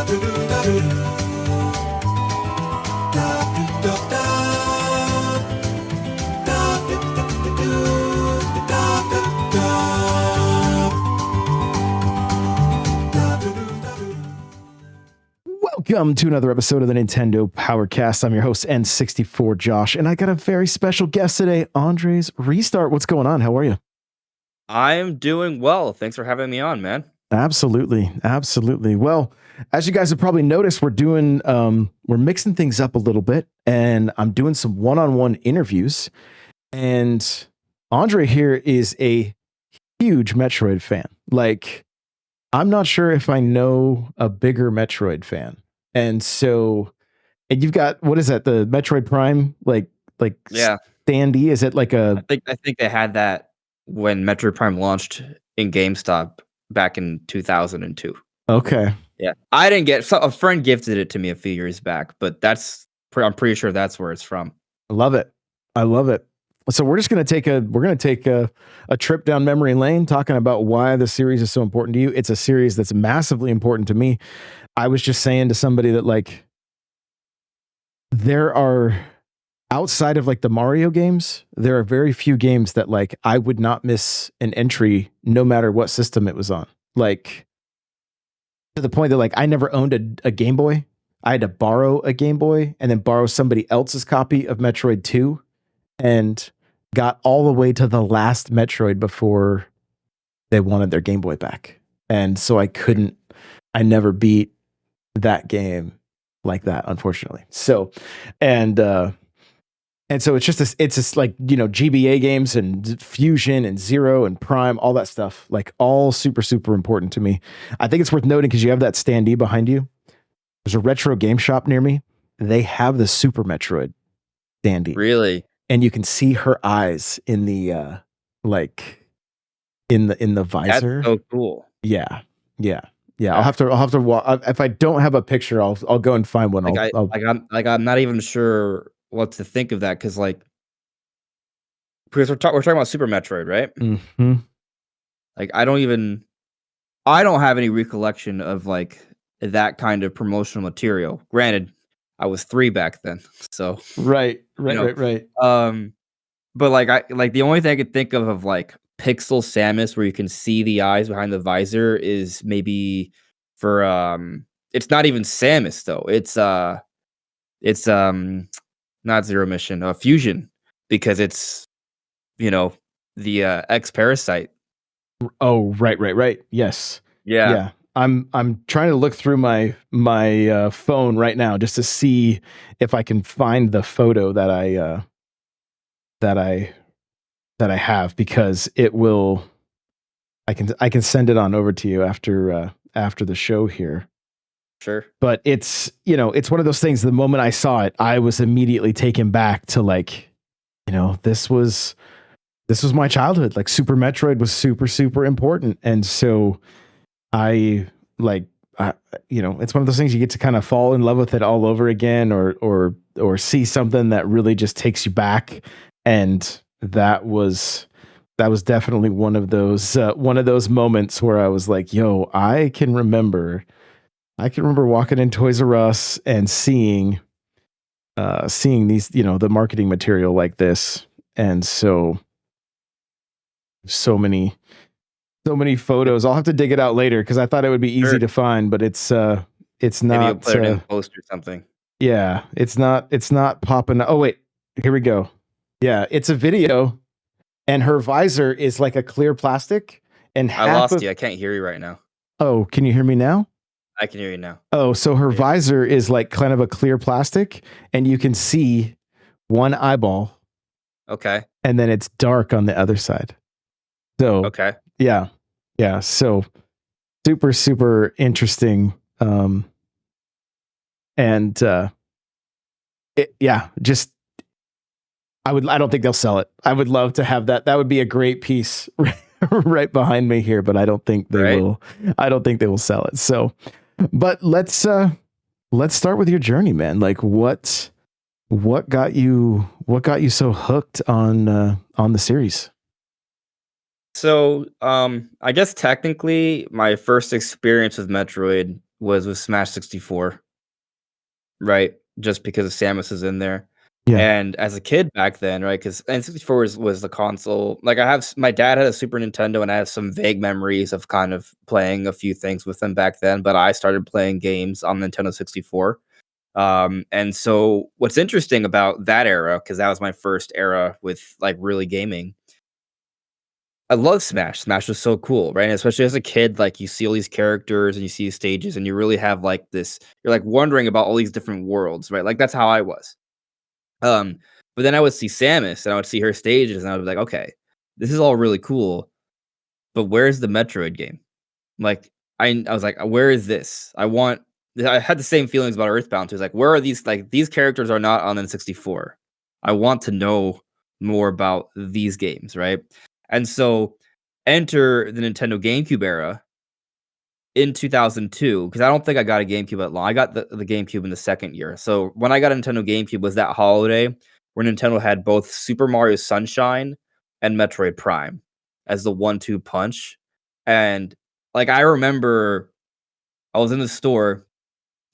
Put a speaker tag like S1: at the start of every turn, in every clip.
S1: Welcome to another episode of the Nintendo Powercast. I'm your host, N64 Josh, and I got a very special guest today, Andres Restart. What's going on? How are you?
S2: I'm doing well. Thanks for having me on, man.
S1: Absolutely. Well, as you guys have probably noticed, we're mixing things up a little bit, and I'm doing some one-on-one interviews. And Andre here is a huge Metroid fan. Like, I'm not sure if I know a bigger Metroid fan. And you've got, what is that? The Metroid Prime,
S2: Yeah,
S1: standee? Is it like
S2: I think they had that when Metroid Prime launched in GameStop back in 2002.
S1: Okay.
S2: Yeah, I didn't get. A friend gifted it to me a few years back, but I'm pretty sure that's where it's from.
S1: I love it. So we're just going to take a trip down memory lane, talking about why the series is so important to you. It's a series that's massively important to me. I was just saying to somebody that, like, there are, outside of like the Mario games, there are very few games that, like, I would not miss an entry no matter what system it was on. Like, to the point that, like, I never owned a Game Boy. I had to borrow a Game Boy and then borrow somebody else's copy of Metroid 2 and got all the way to the last Metroid before they wanted their Game Boy back. And so I never beat that game like that, unfortunately. So, and so it's just like, you know, GBA games and Fusion and Zero and Prime, all that stuff, like, all super, super important to me. I think it's worth noting, because you have that standee behind you. There's a retro game shop near me. They have the Super Metroid standee.
S2: Really?
S1: And you can see her eyes in the in the visor.
S2: That's so cool.
S1: Yeah. I'll have to walk. If I don't have a picture, I'll go and find one.
S2: I'm not even sure what to think of that, because we're talking about Super Metroid, right?
S1: Mm-hmm.
S2: Like, I don't have any recollection of like that kind of promotional material. Granted, I was 3 back then, so
S1: Right.
S2: But like the only thing I could think of like Pixel Samus, where you can see the eyes behind the visor, is maybe for it's not even Samus though. It's not Zero Mission, Fusion, because it's, you know, the X Parasite.
S1: Oh, right. Yes.
S2: Yeah.
S1: I'm trying to look through my phone right now just to see if I can find the photo that I have, because it will. I can send it on over to you after the show here.
S2: Sure.
S1: But it's, you know, it's one of those things. The moment I saw it, I was immediately taken back to, like, you know, this was my childhood. Like, Super Metroid was super, super important, and so you know, it's one of those things you get to kind of fall in love with it all over again, or see something that really just takes you back. And that was definitely one of those moments where I was like, yo, I can remember walking in Toys R Us and seeing these, you know, the marketing material like this. And so many photos. I'll have to dig it out later, because I thought it would be easy to find, but it's not.
S2: Maybe you'll put it in post or something.
S1: Yeah, it's not popping. Oh wait, here we go. Yeah, it's a video, and her visor is like a clear plastic, and
S2: I lost you. I can't hear you right now.
S1: Oh, can you hear me now?
S2: I can hear you now.
S1: Oh, so her visor is like kind of a clear plastic, and you can see one eyeball.
S2: Okay.
S1: And then it's dark on the other side. So
S2: okay.
S1: Yeah. So super, super interesting. I don't think they'll sell it. I would love to have that. That would be a great piece right behind me here, but I don't think they will. I don't think they will sell it. So, but let's start with your journey, man. Like, what got you so hooked on the series?
S2: So, I guess technically my first experience with Metroid was with Smash 64, right? Just because of Samus is in there.
S1: Yeah.
S2: And as a kid back then, right? Because N64 was the console. Like I have my dad had a Super Nintendo, and I have some vague memories of kind of playing a few things with him back then. But I started playing games on Nintendo 64. And so what's interesting about that era, because that was my first era with like really gaming, I love Smash. Smash was so cool, right? And especially as a kid, like you see all these characters and you see stages, and you really have like this, you're like wondering about all these different worlds, right? Like that's how I was. Um, but then I would see Samus and I would see her stages, and I would be like, okay, this is all really cool, but where's the Metroid game? Like, I was like, where is this? I had the same feelings about Earthbound too. It's like, where are these? Like, these characters are not on N64. I want to know more about these games, right? And so, enter the Nintendo GameCube era in 2002, because I don't think I got a GameCube that long. I got the GameCube in the second year. So when I got a Nintendo GameCube was that holiday where Nintendo had both Super Mario Sunshine and Metroid Prime as the 1-2 punch. And like I remember I was in the store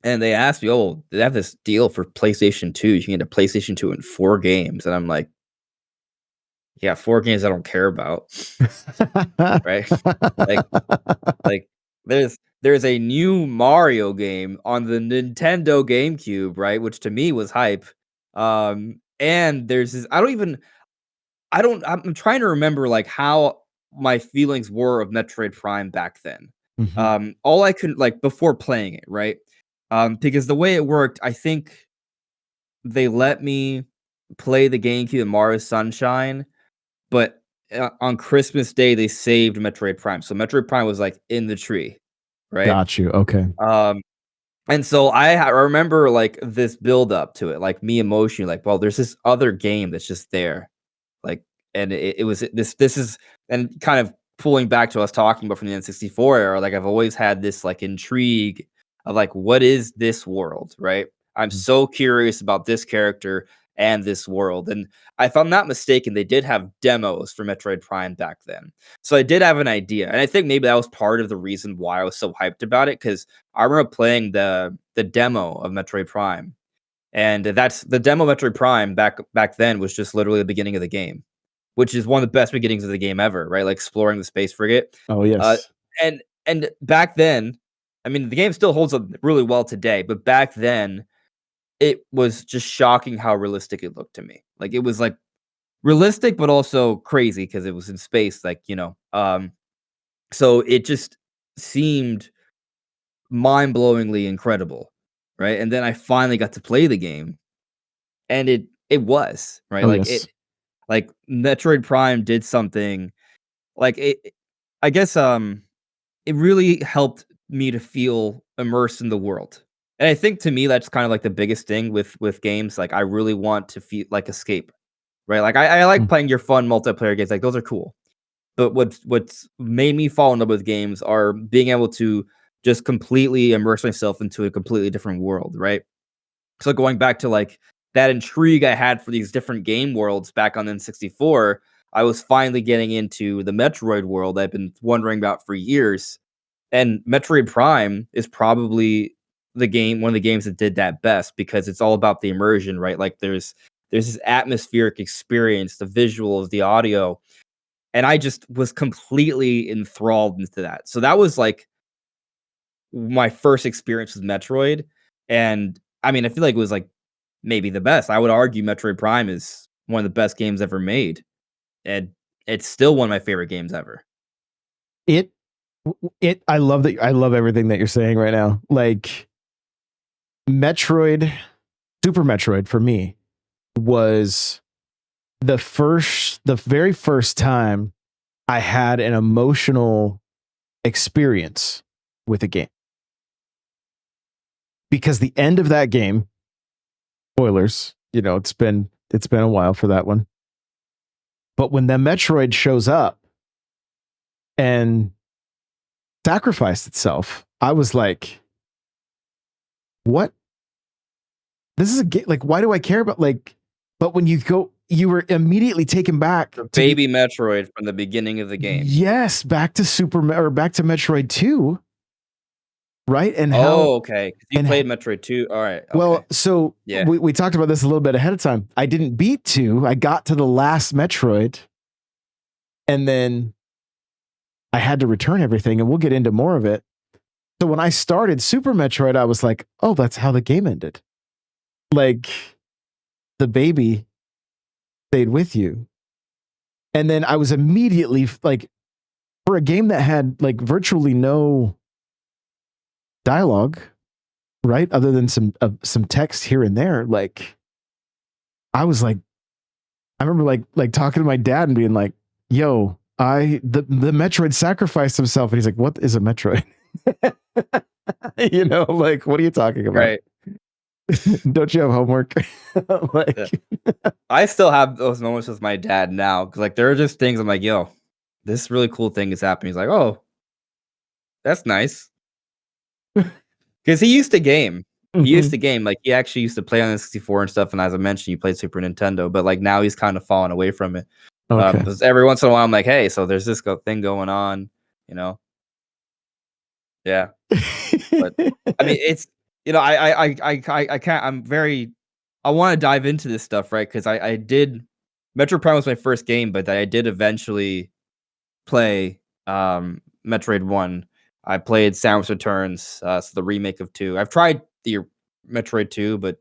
S2: and they asked me, "Oh, they have this deal for PlayStation 2. You can get a PlayStation 2 in 4 games." And I'm like, "Yeah, 4 games I don't care about." Right? Like Like, there's a new Mario game on the Nintendo GameCube, right, which to me was hype. And there's this I'm trying to remember, like, how my feelings were of Metroid Prime back then.
S1: Mhm.
S2: All I could like, before playing it, right? Because the way it worked, I think they let me play the GameCube and Mario Sunshine, but, on Christmas Day, they saved Metroid Prime. So Metroid Prime was, like, in the tree, right?
S1: Got you. Okay.
S2: Um, and so I remember, like, this build up to it, like, me emotionally, like, "Well, there's this other game that's just there." Like, and it was this is and kind of pulling back to us talking about from the N64 era, like, I've always had this, like, intrigue of, like, what is this world, right? I'm
S1: Mm.
S2: so curious about this character and this world, and if I'm not mistaken, they did have demos for Metroid Prime back then. So I did have an idea, and I think maybe that was part of the reason why I was so hyped about it, because I remember playing the demo of Metroid Prime, and that's the demo Metroid Prime back then was just literally the beginning of the game, which is one of the best beginnings of the game ever, right? Like exploring the space frigate.
S1: Oh,
S2: Uh,
S1: yes.
S2: and back then, I mean, the game still holds up really well today, but back then, it was just shocking how realistic it looked to me. Like it was like realistic, but also crazy because it was in space, like so it just seemed mind-blowingly incredible, right? And then I finally got to play the game, and it was, right?
S1: Oh, yes.
S2: Like Metroid Prime did something like I guess it really helped me to feel immersed in the world. And I think to me that's kind of like the biggest thing with games. Like I really want to feel like escape, right? Like I like
S1: Mm.
S2: playing your fun multiplayer games, like those are cool. But what's made me fall in love with games are being able to just completely immerse myself into a completely different world, right? So going back to like that intrigue I had for these different game worlds back on N64, I was finally getting into the Metroid world I've been wondering about for years. And Metroid Prime is probably one of the games that did that best because it's all about the immersion, right? Like there's this atmospheric experience, the visuals, the audio, and I just was completely enthralled into that. So that was like my first experience with Metroid, and I mean, I feel like it was like maybe the best. I would argue Metroid Prime is one of the best games ever made, and it's still one of my favorite games ever.
S1: It I love everything that you're saying right now. Like Metroid, Super Metroid for me was the very first time I had an emotional experience with a game. Because the end of that game, spoilers, it's been a while for that one. But when the Metroid shows up and sacrificed itself, I was like, what? This is a game. Like, why do I care about like? But when you were immediately taken back
S2: For
S1: to the
S2: baby Metroid from the beginning of the game.
S1: yes, back to back to Metroid 2. right? And how
S2: Oh, okay. 'Cause you
S1: and
S2: played Metroid 2. Alright,
S1: well,
S2: okay.
S1: so
S2: Yeah.
S1: we talked about this a little bit ahead of time. I didn't beat 2. I got to the last Metroid, and then I had to return everything, and we'll get into more of it. So when I started Super Metroid, I was like, "Oh, that's how the game ended." Like, the baby stayed with you. And then I was immediately like, for a game that had like virtually no dialogue, right? Other than some text here and there, like I was like, I remember like talking to my dad and being like, "Yo, the Metroid sacrificed himself," and he's like, "What is a Metroid?" Like, what are you talking about?
S2: Right.
S1: Don't you have homework?
S2: Yeah.
S1: Like,
S2: I still have those moments with my dad now, 'cause, like, there are just things I'm like, "Yo, this really cool thing is happening." He's like, "Oh, that's nice." 'Cause he used to game. He used
S1: mhm,
S2: to game, like, he actually used to play on the 64 and stuff, and as I mentioned, he played Super Nintendo, but, like, now he's kinda fallen away from it.
S1: okay.
S2: Because every once in a while, I'm like, "Hey, so there's this thing going on," you know? Yeah, but, I mean, it's I can't I'm very I wanna dive into this stuff, right? Because I did Metroid Prime was my first game, but I did eventually play, Metroid 1. I played Samus Returns, so the remake of 2. I've tried the Metroid 2, but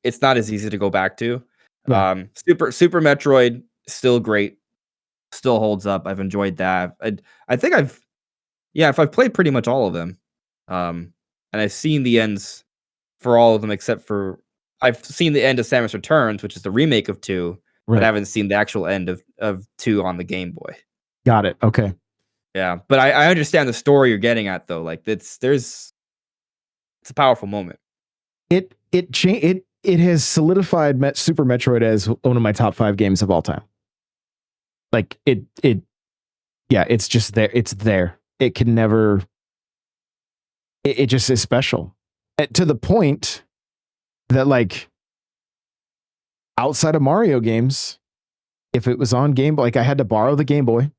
S2: it's not as easy to go back to.
S1: Yeah,
S2: Super Metroid, still great, still holds up. I've enjoyed that. I think if I've played pretty much all of them. And I've seen the ends for all of them except for I've seen the end of Samus Returns, which is the remake of 2, but I
S1: right.
S2: haven't seen the actual end of 2 on the Game Boy.
S1: Got it. Okay.
S2: Yeah, but I understand the story you're getting at though. Like it's a powerful moment.
S1: It has solidified Super Metroid as one of my top 5 games of all time. Like yeah, it's just there. It's there. It can never. It just is special. To the point that like outside of Mario games, if it was on Game Boy, like I had to borrow the Game Boy.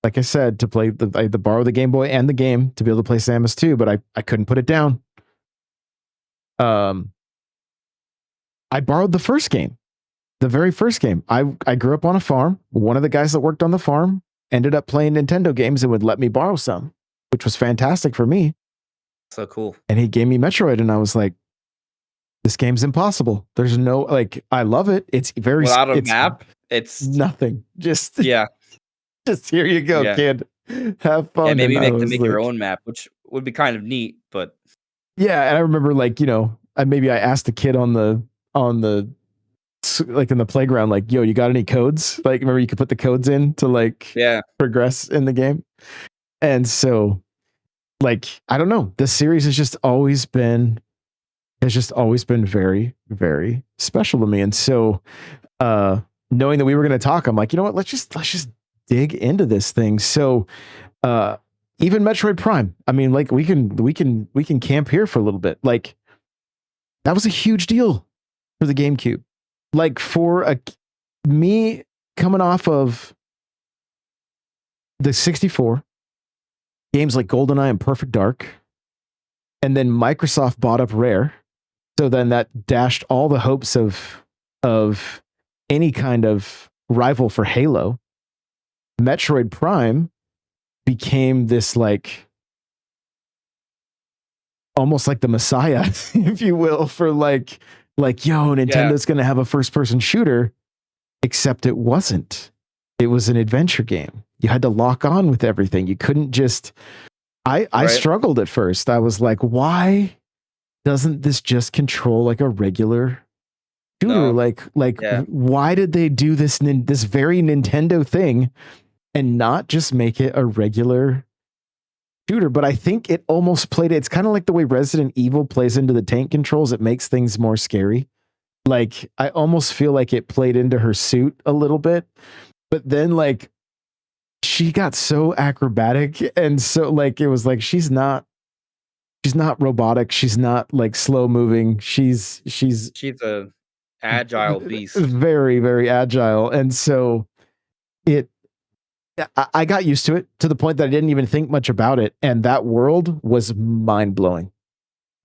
S1: Like I said, to play I had to borrow the Game Boy and the game to be able to play Samus 2, but I couldn't put it down. Um, I borrowed the first game, the very first game. I grew up on a farm. One of the guys that worked on the farm ended up playing Nintendo games and would let me borrow some, which was fantastic for me.
S2: So cool.
S1: And he gave me Metroid, and I was like, "This game's impossible. There's no like. I love it. It's very.
S2: Without a
S1: It's
S2: map, it's
S1: nothing. Just
S2: yeah,
S1: just here you go,
S2: yeah.
S1: kid. Have
S2: Yeah,
S1: fun."
S2: maybe
S1: And I
S2: make
S1: was
S2: your
S1: like,
S2: own map, which would be kind of neat, but
S1: yeah. And I remember like I asked a kid on the like in the playground, like, "Yo, you got any codes?" Like, remember you could put the codes in to like
S2: yeah,
S1: progress in the game. And so, like, I don't know. This series has just always been very, very special to me. And so, knowing that we were going to talk, I'm like, you know what? Let's just dig into this thing. So, uh, even Metroid Prime. I mean, like, we can camp here for a little bit. Like, that was a huge deal for the GameCube. Like for me coming off of the 64, games like GoldenEye and Perfect Dark, and then Microsoft bought up Rare. So then that dashed all the hopes of any kind of rival for Halo. Metroid Prime became this like almost like the messiah, if you will, for like yo,
S2: yeah,
S1: Nintendo's gonna have a first person shooter, except it wasn't. It was an adventure game. You had to lock on with everything. You couldn't just I
S2: right.
S1: struggled at first. I was like, why doesn't this just control like a regular shooter?
S2: No,
S1: Like
S2: yeah,
S1: why did they do this very Nintendo thing and not just make it a regular shooter? But I think it almost played it. It's kind of like the way Resident Evil plays into the tank controls. It makes things more scary. Like I almost feel like it played into her suit a little bit. But then like she got so acrobatic and so like it was like she's not robotic, she's not like slow moving, she's
S2: she's a agile beast.
S1: very very agile, and so it I got used to it to the point that I didn't even think much about it, and that world was mind blowing,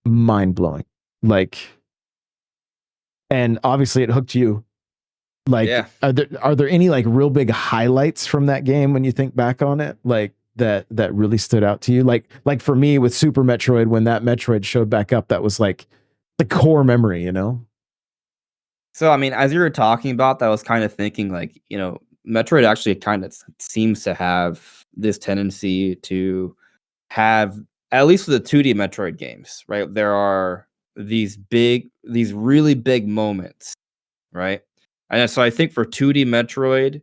S1: mind blowing. Like, and obviously it hooked you. Like,
S2: Yeah.
S1: are there any like real big highlights from that game when you think back on it? Like that really stood out to you? Like for me with Super Metroid, when that Metroid showed back up, that was like the core memory, you know?
S2: So, I mean, as you were talking about that, I was kind of thinking like, Metroid actually kind of seems to have this tendency to have, at least with the 2D Metroid games, right? There are these really big moments, right? And so I think for 2D Metroid,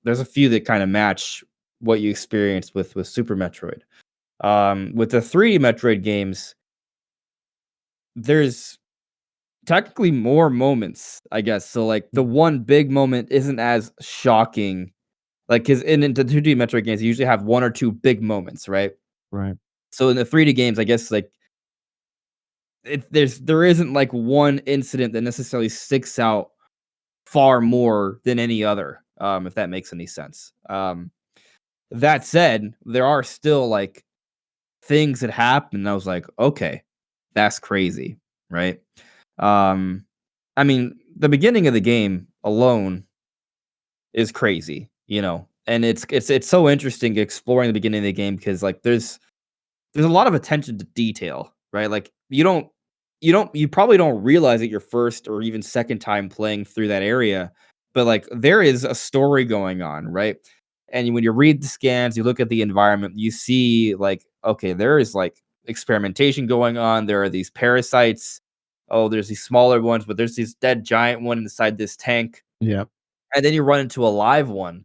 S2: there's a few that kind of match what you experienced with Super Metroid. With the 3D Metroid games, there's technically more moments, I guess. So like the one big moment isn't as shocking. Like, cause in the 2D Metroid games, you usually have one or two big moments, right?
S1: Right.
S2: So in the 3D games, I guess like there isn't like one incident that necessarily sticks out far more than any other. If that makes any sense. That said, there are still like things that happen. And I was like, okay, that's crazy, right? Um, I mean, the beginning of the game alone is crazy, and it's so interesting exploring the beginning of the game because like there's a lot of attention to detail, right? Like you probably don't realize it your first or even second time playing through that area, but like there is a story going on, right? And when you read the scans, you look at the environment, you see like, okay, there is like experimentation going on. There are these parasites. Oh, there's these smaller ones, but there's this dead giant one inside this tank.
S1: Yeah.
S2: And then you run into a live one.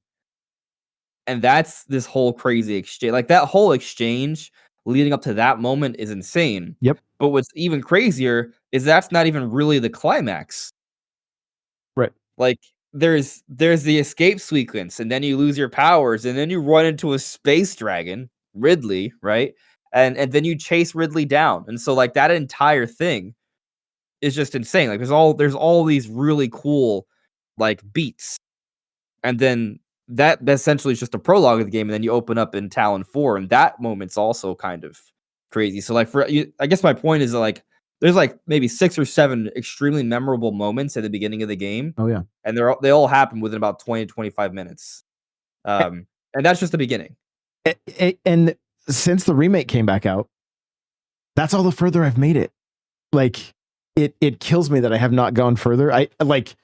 S2: And that's this whole crazy exchange. Like that whole exchange leading up to that moment is insane.
S1: Yep.
S2: But what's even crazier is that's not even really the climax.
S1: Right.
S2: Like there's the escape sequence, and then you lose your powers, and then you run into a space dragon, Ridley, right? And then you chase Ridley down. And so like that entire thing is just insane. Like there's all these really cool like beats. And then that essentially is just a prologue of the game, and then you open up in Talon 4, and that moment's also kind of crazy. So, like, for you, I guess my point is that, like, there's like maybe 6 or 7 extremely memorable moments at the beginning of the game,
S1: Oh yeah.
S2: and they all happen within about 20 to 25 minutes. And that's just the beginning.
S1: And since the remake came back out, that's all the further I've made it. Like it kills me that I have not gone further. I like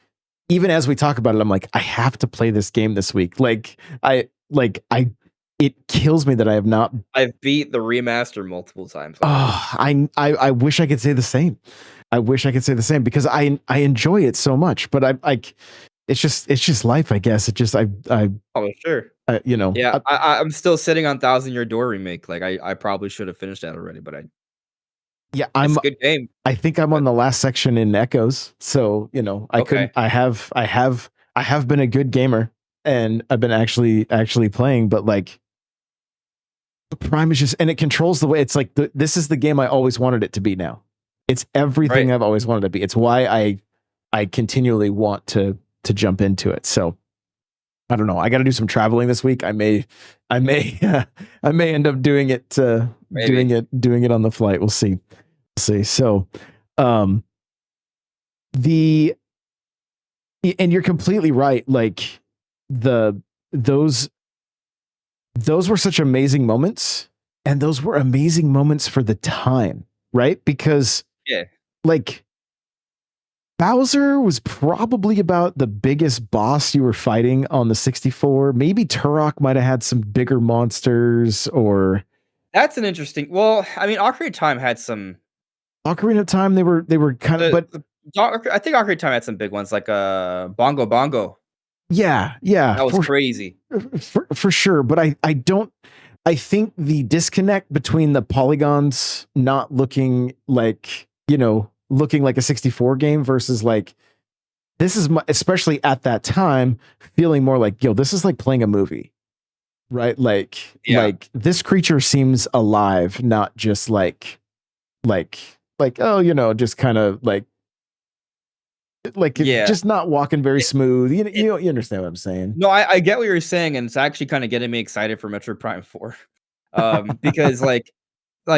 S1: even as we talk about it, I'm like, I have to play this game this week. I it kills me that I have not.
S2: I've beat the remaster multiple times already.
S1: Oh, I wish I could say the same. I wish I could say the same because I enjoy it so much, but I like it's just life, I guess. It just
S2: Oh, sure.
S1: you know,
S2: Yeah, I'm still sitting on Thousand Year Door remake. Like, I probably should have finished that already, but
S1: yeah,
S2: it's a good game.
S1: I think I'm on
S2: But
S1: the last section in Echoes, so I couldn't.
S2: okay,
S1: I have been a good gamer, and I've been actually playing, but like Prime is just, and it controls the way it's like. This is the game I always wanted it to be. Now, it's everything
S2: right.
S1: I've always wanted it to be. It's why I continually want to jump into it. So I don't know. I got to do some traveling this week. I may I may end up doing it
S2: Maybe.
S1: doing it on the flight. We'll see. So, um, the and you're completely right. Like the those those were such amazing moments, and those were amazing moments for the time, right? Because
S2: Yeah.
S1: like Bowser was probably about the biggest boss you were fighting on the 64. Maybe Turok might have had some bigger monsters, or
S2: That's an interesting, well, I mean, Ocarina of Time had some
S1: Ocarina of Time. They were kind of, but
S2: the I think Ocarina of Time had some big ones, like, Bongo Bongo.
S1: yeah,
S2: That was crazy.
S1: for sure. But I don't. I think the disconnect between the polygons not looking like looking like a 64 game versus like this is especially at that time feeling more like this is like playing a movie, right?
S2: Yeah.
S1: This creature seems alive, not just like oh just kind of like Like it's
S2: Yeah.
S1: just not walking very smooth. You understand what I'm saying?
S2: No, I get what you're saying, and it's actually kinda getting me excited for Metroid Prime 4. Because,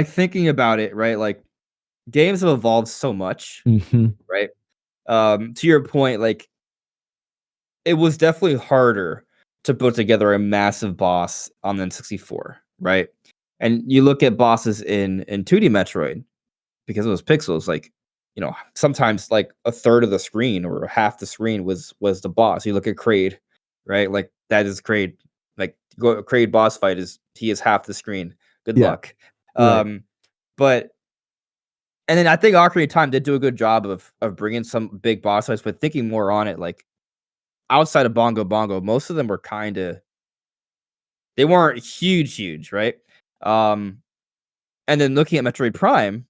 S2: thinking about it, right, like, games have evolved so much,
S1: Hmm.
S2: right? To your point, like, it was definitely harder to put together a massive boss on the N64, right? And you look at bosses in 2D Metroid, because it was pixels, like, sometimes, like, a third of the screen or half the screen was the boss. You look at Kraid, right? Like, that is Kraid. Like, go Kraid boss fight he is half the screen. Good
S1: Yeah.
S2: luck.
S1: Right.
S2: Um, but and then I think Ocarina of Time did do a good job of bringing some big boss fights, but thinking more on it, like, outside of Bongo Bongo, most of them were kinda they weren't huge, right? Um, and then looking at Metroid Prime,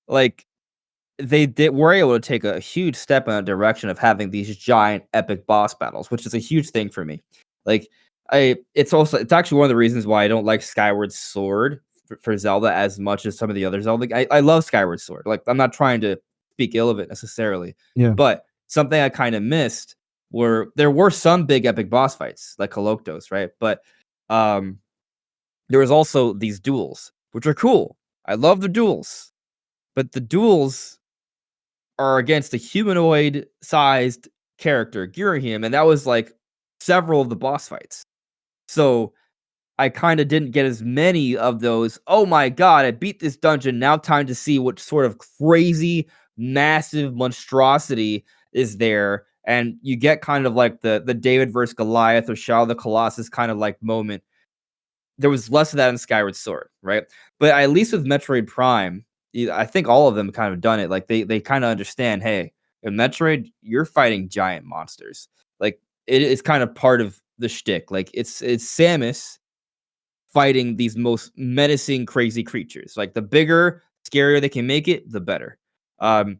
S2: like, they were able to take a huge step in a direction of having these giant epic boss battles, which is a huge thing for me. Like, it's actually one of the reasons why I don't like Skyward Sword for Zelda as much as some of the other Zelda. I love Skyward Sword. Like, I'm not trying to speak ill of it necessarily,
S1: Yeah.
S2: but something I kind of missed there were some big epic boss fights like Koloktos, right? But um there was also these duels, which are cool. I love the duels, but the duels are against a humanoid-sized character, Girahim, and that was, like, several of the boss fights. So, I kinda didn't get as many of those, "Oh my god, I beat this dungeon, now time to see what sort of crazy, massive monstrosity is there," and you get kind of like the David versus Goliath or Shadow of the Colossus kind of, like, moment. There was less of that in Skyward Sword, right? But at least with Metroid Prime, I think all of them kind of done it. Like they kind of understand, hey, in Metroid, you're fighting giant monsters. Like it is kind of part of the shtick. Like it's Samus fighting these most menacing, crazy creatures. Like the bigger, scarier they can make it, the better. Um,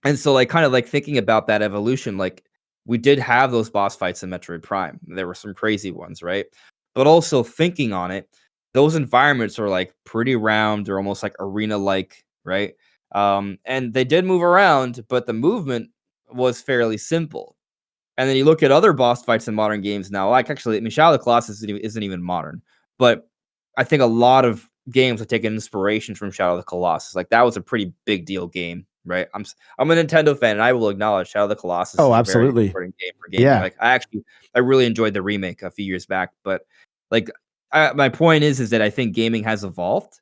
S2: and so, like, kind of like thinking about that evolution, like we did have those boss fights in Metroid Prime. There were some crazy ones, right? But also thinking on it, those environments are like pretty round. They're almost like arena like, right? And they did move around, but the movement was fairly simple. And then you look at other boss fights in modern games now, like actually, I mean, Shadow of the Colossus isn't even modern, but I think a lot of games have taken inspiration from Shadow of the Colossus. Like that was a pretty big deal game, right? I'm a Nintendo fan, and I will acknowledge Shadow of the Colossus
S1: Oh,
S2: is a very
S1: absolutely.
S2: important game for gaming.
S1: Yeah.
S2: Like I really enjoyed the remake a few years back, but like my point is that I think gaming has evolved,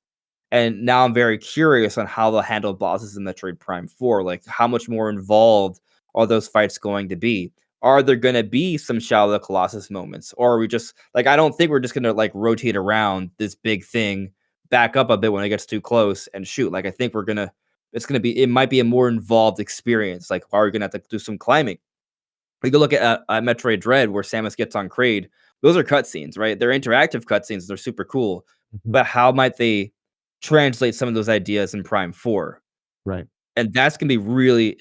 S2: and now I'm very curious on how they'll handle bosses in Metroid Prime 4. Like, how much more involved are those fights going to be? Are there going to be some Shadow of the Colossus moments? Or are we just like, I don't think we're just going to like rotate around this big thing, back up a bit when it gets too close and shoot. Like, I think it might be a more involved experience. Like, are we going to have to do some climbing? We could look at Metroid Dread where Samus gets on Kraid. Those are cutscenes, right? They're interactive cutscenes. They're super cool.
S1: Mhm.
S2: But how might they translate some of those ideas in Prime 4?
S1: Right.
S2: And it's gonna be really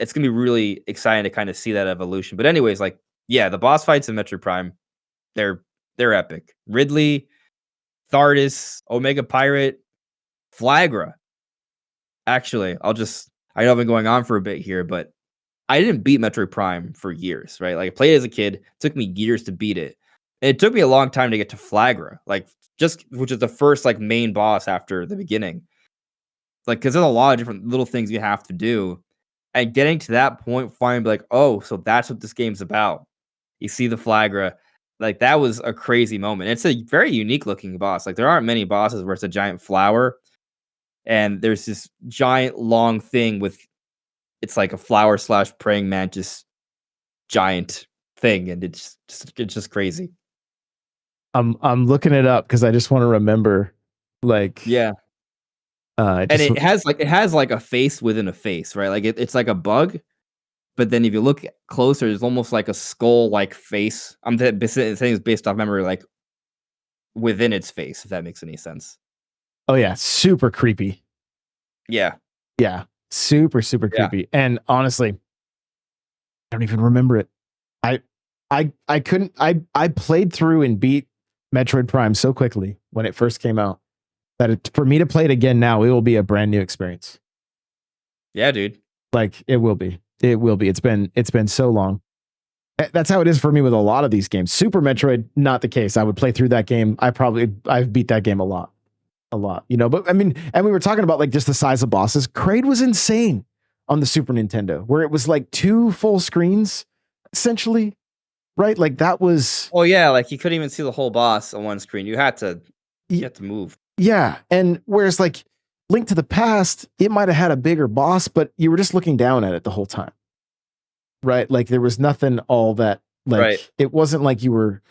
S2: exciting to kind of see that evolution. But anyways, like, yeah, the boss fights in Metroid Prime, they're they're epic. Ridley, Thardis, Omega Pirate, Flagra. Actually, I know I've been going on for a bit here, but I didn't beat Metroid Prime for years, right? Like I played as a kid, it took me years to beat it. And it took me a long time to get to Flagra, like just which is the first like main boss after the beginning. Like, because there's a lot of different little things you have to do. And getting to that point, finally be like, oh, so that's what this game's about. You see the Flagra. Like, that was a crazy moment. It's a very unique looking boss. Like, there aren't many bosses where it's a giant flower and there's this giant long thing with it's like a flower slash praying mantis giant thing, and it's just crazy.
S1: I'm looking it up because I just want to remember, like,
S2: Yeah. And
S1: just
S2: it has like a face within a face, right? Like it's like a bug. But then if you look closer, there's almost like a skull-like face. Saying it's based off memory, like, within its face, if that makes any sense.
S1: oh yeah, super creepy.
S2: Yeah,
S1: Yeah, super
S2: yeah.
S1: creepy. And honestly, I don't even remember it. I I couldn't. I played through and beat Metroid Prime so quickly when it first came out that for me to play it again now, it will be a brand new experience.
S2: Yeah, dude.
S1: Like it will be. It will be. It's been so long. That's how it is for me with a lot of these games. Super Metroid, not the case. I would play through that game. I've beat that game a lot. A lot, you know, but I mean, and we were talking about like just the size of bosses. Kraid was insane on the Super Nintendo, where it was like 2 full screens, essentially, right? Like that was,
S2: Oh yeah, like you couldn't even see the whole boss on one screen. You
S1: y-
S2: had to move.
S1: yeah. And whereas like Link to the Past, it might have had a bigger boss, but you were just looking down at it the whole time, right? Like there was nothing all that,
S2: Right.
S1: like it wasn't like you were,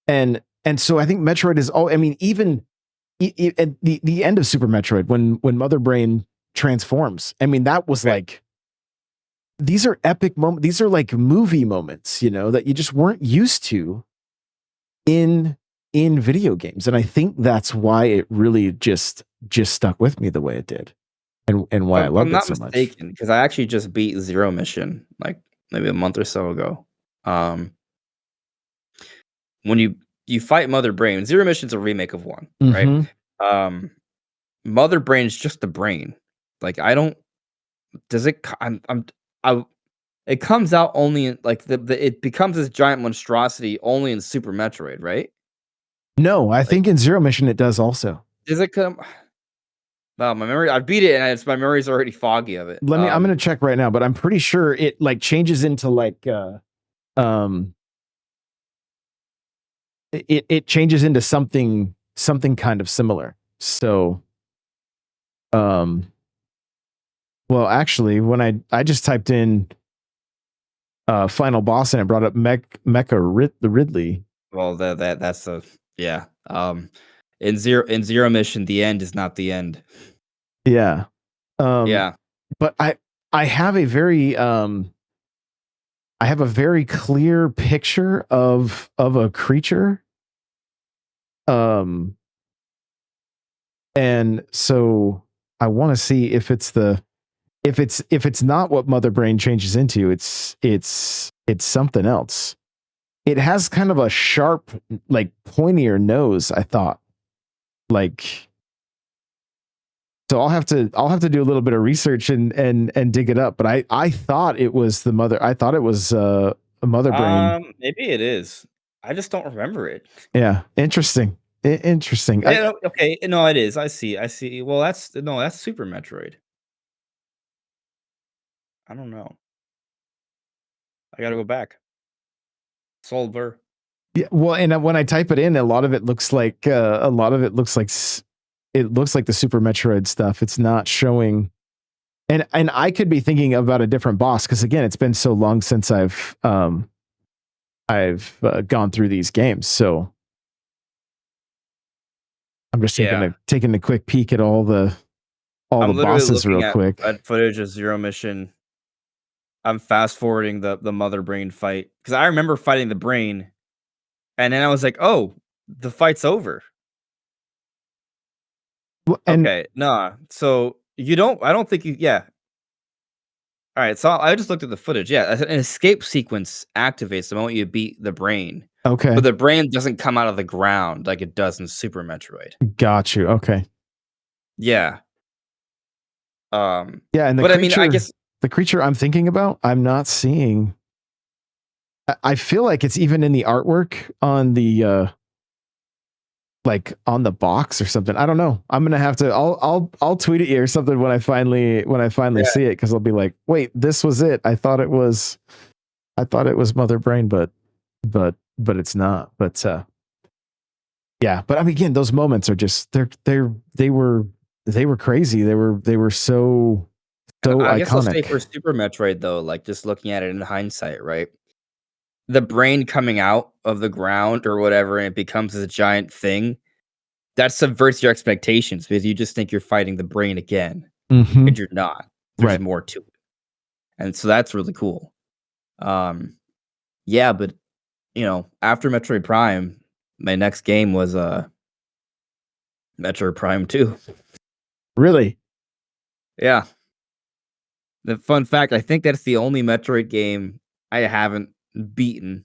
S1: and so I think Metroid is all. I mean, even at the end of Super Metroid when Mother Brain transforms. I mean, that was
S2: Right.
S1: like these are epic moments. These are like movie moments, you know, that you just weren't used to in video games. And I think that's why it really just stuck with me the way it did, and why I
S2: If I'm
S1: loved it
S2: not
S1: so much.
S2: mistaken, because I actually just beat Zero Mission, like, maybe a month or so ago. Um, when you fight Mother Brain, Zero Mission's a remake of 1, right?
S1: Hmm.
S2: Um, Mother Brain's just the brain. Like, I don't does it co I'm I it comes out only in, like, it becomes this giant monstrosity only in Super Metroid, right?
S1: No, I
S2: Like,
S1: think in Zero Mission it does also.
S2: does it come wow, my memory I beat it and my memory's already foggy of it.
S1: I'm gonna check right now, but I'm pretty sure it like changes into like um it changes into something kind of similar. So, um, well, actually, when I just typed in final boss and it brought up the Ridley.
S2: Well, that's a yeah. In Zero Mission, the end is not the end.
S1: Yeah. Um,
S2: Yeah.
S1: but I have a very I have a very clear picture of a creature. Um, and so I want to see if it's the if it's not what Mother Brain changes into, it's something else. It has kind of a sharp, like pointier nose, I thought. Like so I'll have to do a little bit of research and dig it up. But I thought it was the mother I thought it was a Mother Brain.
S2: Maybe it is. I just don't remember it.
S1: Yeah. Interesting. Interesting.
S2: Yeah, no, okay, no, it is. I see. Well, that's Super Metroid. I don't know. I gotta go back. Solver.
S1: Yeah, well, and when I type it in, a lot of it looks like it looks like the Super Metroid stuff. It's not showing, and I could be thinking about a different boss because again, it's been so long since I've gone through these games. So I'm just
S2: Yeah.
S1: taking a quick peek at all the
S2: I'm literally
S1: bosses
S2: looking
S1: real quick.
S2: at footage of Zero Mission. I'm fast forwarding the Mother Brain fight because I remember fighting the brain, and then I was like, "Oh, the fight's over."
S1: And
S2: Okay, nah. So you don't I don't think you yeah. Alright, so I just looked at the footage. Yeah, an escape sequence activates the moment you beat the brain, but
S1: okay,
S2: the brain doesn't come out of the ground like it does in Super Metroid.
S1: got you. Okay,
S2: Yeah,
S1: yeah, and
S2: but I mean, I guess
S1: the creature I'm thinking about, I'm not seeing. I feel like it's even in the artwork on the like on the box or something. I don't know. I'm gonna have to. I'll tweet at you or something when I finally
S2: yeah,
S1: see it because I'll be like, wait, this was it. I thought it was Mother Brain, but it's not. But yeah. But I mean, again, those moments are just they were crazy. They were so
S2: I guess I'll say
S1: iconic.
S2: for Super Metroid though, like, just looking at it in hindsight, right? The brain coming out of the ground or whatever, and it becomes this giant thing, that subverts your expectations because you just think you're fighting the brain again,
S1: Hmm.
S2: and you're not. There's
S1: Right.
S2: more to it, and so that's really cool. Um, yeah, but, after Metroid Prime, my next game was, Metroid Prime 2.
S1: Really.
S2: Yeah. The fun fact, I think that's the only Metroid game I haven't beaten.